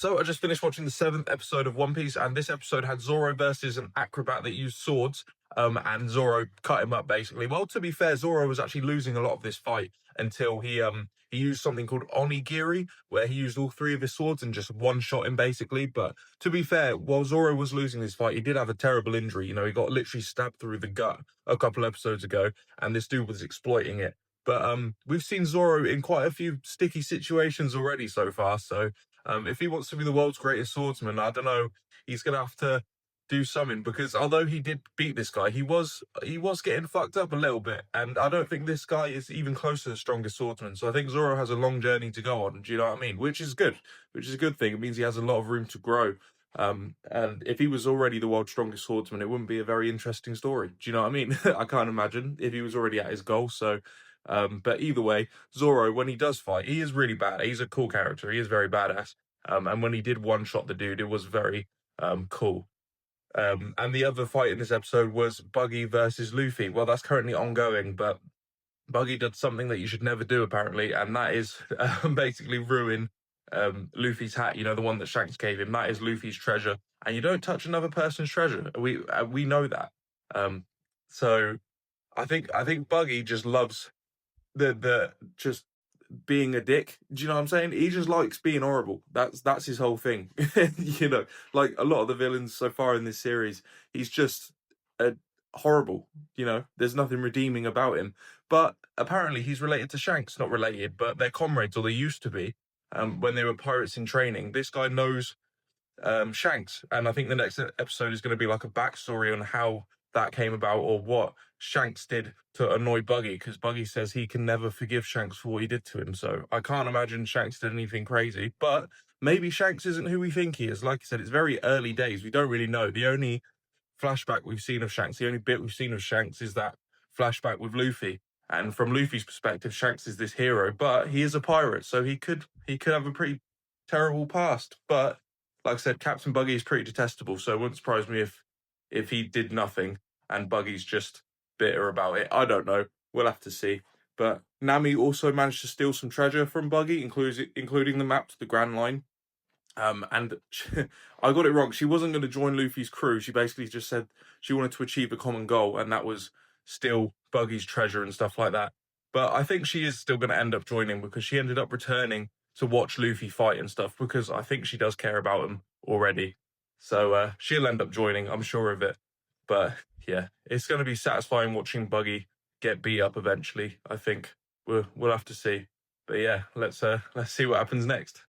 So I just finished watching the seventh episode of One Piece, and this episode had Zoro versus an acrobat that used swords. And Zoro cut him up basically. Well, to be fair, Zoro was actually losing a lot of this fight until he used something called onigiri, where he used all three of his swords and just one shot him basically. But to be fair, while Zoro was losing this fight, he did have a terrible injury. You know, he got literally stabbed through the gut a couple episodes ago, and this dude was exploiting it. But we've seen Zoro in quite a few sticky situations already so far, so if he wants to be the world's greatest swordsman, I don't know. He's gonna have to do something because although he did beat this guy, he was getting fucked up a little bit, and I don't think this guy is even close to the strongest swordsman. So I think Zoro has a long journey to go on. Do you know what I mean? Which is good. Which is a good thing. It means he has a lot of room to grow. And if he was already the world's strongest swordsman, it wouldn't be a very interesting story. Do you know what I mean? I can't imagine if he was already at his goal. So, but either way, Zoro, when he does fight, he is really bad. He's a cool character. He is very badass. And when he did one shot the dude, it was very cool. And the other fight in this episode was Buggy versus Luffy. Well, that's currently ongoing, but Buggy did something that you should never do, apparently, and that is basically ruin Luffy's hat. You know, the one that Shanks gave him. That is Luffy's treasure, and you don't touch another person's treasure. We know that. So I think Buggy just loves the just being a dick. Do you know what I'm saying? He just likes being horrible. That's his whole thing. You know, like a lot of the villains so far in this series, he's just a horrible. You know, there's nothing redeeming about him. But apparently he's related to Shanks, not related, but they're comrades, or they used to be. When they were pirates in training, this guy knows Shanks, and I think the next episode is going to be like a backstory on how that came about or what Shanks did to annoy Buggy, because Buggy says he can never forgive Shanks for what he did to him. So I can't imagine Shanks did anything crazy, but maybe Shanks isn't who we think he is. Like I said, it's very early days. We don't really know. The only flashback we've seen of Shanks, the only bit we've seen of Shanks is that flashback with Luffy. And from Luffy's perspective, Shanks is this hero, but he is a pirate, so he could have a pretty terrible past. But like I said, Captain Buggy is pretty detestable, so it wouldn't surprise me if he did nothing and Buggy's just bitter about it. I don't know. We'll have to see. But Nami also managed to steal some treasure from Buggy, including the map to the Grand Line. And I got it wrong. She wasn't going to join Luffy's crew. She basically just said she wanted to achieve a common goal, and that was steal Buggy's treasure and stuff like that. But I think she is still going to end up joining because she ended up returning to watch Luffy fight and stuff because I think she does care about him already. So she'll end up joining, I'm sure of it. But yeah, it's going to be satisfying watching Buggy get beat up eventually. I think we'll have to see. But yeah, let's see what happens next.